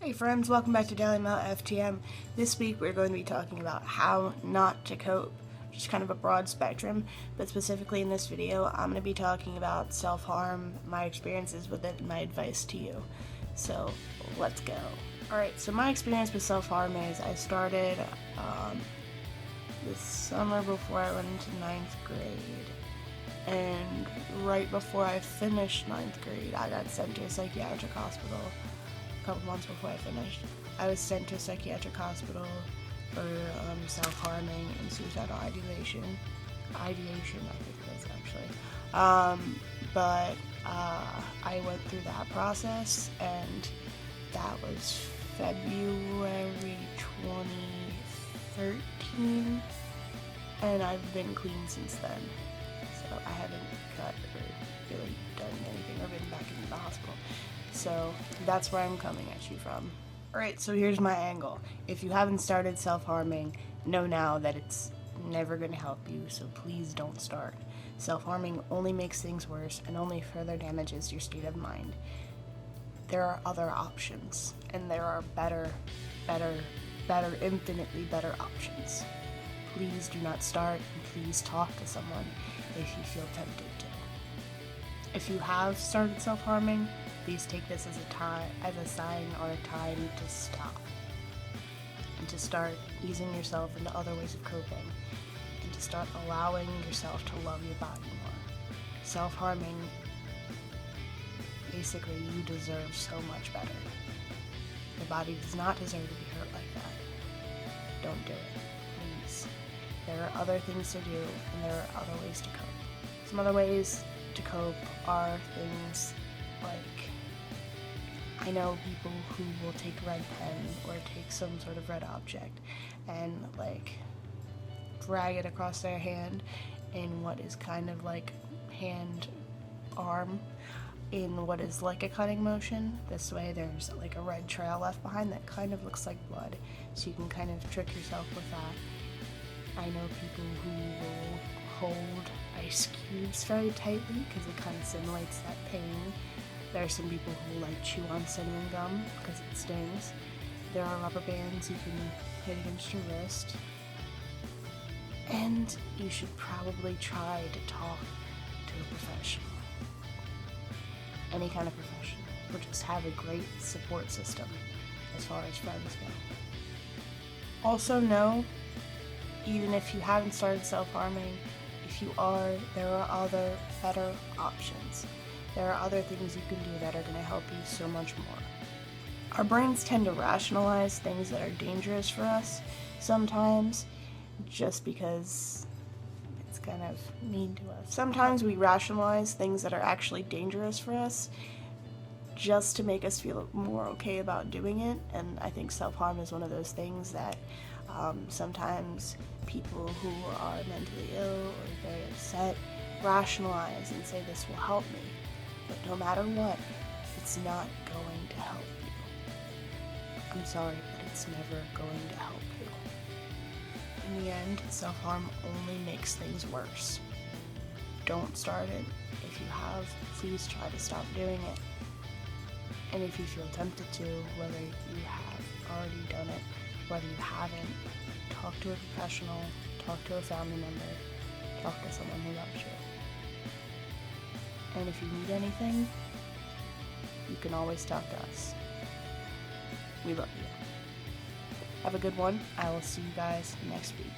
Hey friends, welcome back to Dailymaleftm. This week we're going to be talking about how not to cope, which is kind of a broad spectrum, but specifically in this video I'm going to be talking about self-harm, my experiences with it, and my advice to you. So let's go. Alright, so my experience with self-harm is I started this summer before I went into 9th grade. And right before I finished 9th grade, I got sent to a psychiatric hospital. A couple months before I finished, I was sent to a psychiatric hospital for self-harming and suicidal ideation, I think it is actually. But I went through that process, and that was February 2013, and I've been clean since then. So I haven't cut or really done anything or been back into the hospital. So that's where I'm coming at you from. Alright, so here's my angle. If you haven't started self-harming, know now that it's never going to help you, so please don't start. Self-harming only makes things worse and only further damages your state of mind. There are other options, and there are better, infinitely better options. Please do not start, and please talk to someone if you feel tempted to. If you have started self-harming, please take this as a sign or a time to stop, and to start easing yourself into other ways of coping, and to start allowing yourself to love your body more. Self-harming, basically, you deserve so much better. Your body does not deserve to be hurt like that. Don't do it, please. There are other things to do, and there are other ways to cope. Some other ways to cope are things like, I know people who will take a red pen or take some sort of red object and drag it across their hand in what is kind of like hand-arm, in what is like a cutting motion. This way there's like a red trail left behind that kind of looks like blood, so you can kind of trick yourself with that. I know people who will hold ice cubes very tightly because it kind of simulates that pain. There are some people who chew on cinnamon gum because it stings. There are rubber bands you can hit against your wrist. And you should probably try to talk to a professional. Any kind of professional. Or just have a great support system as far as friends go. Also know, even if you haven't started self-harming, if you are, there are other better options. There are other things you can do that are going to help you so much more. Our brains tend to rationalize things that are dangerous for us sometimes, just because it's kind of mean to us. Sometimes we rationalize things that are actually dangerous for us just to make us feel more okay about doing it, and I think self-harm is one of those things that sometimes people who are mentally ill or very upset rationalize and say this will help me. But no matter what, it's not going to help you. I'm sorry, but it's never going to help you. In the end, self-harm only makes things worse. Don't start it. If you have, please try to stop doing it. And if you feel tempted to, whether you have already done it, whether you haven't, talk to a professional, talk to a family member, talk to someone who loves you. And if you need anything, you can always talk to us. We love you. Have a good one. I will see you guys next week.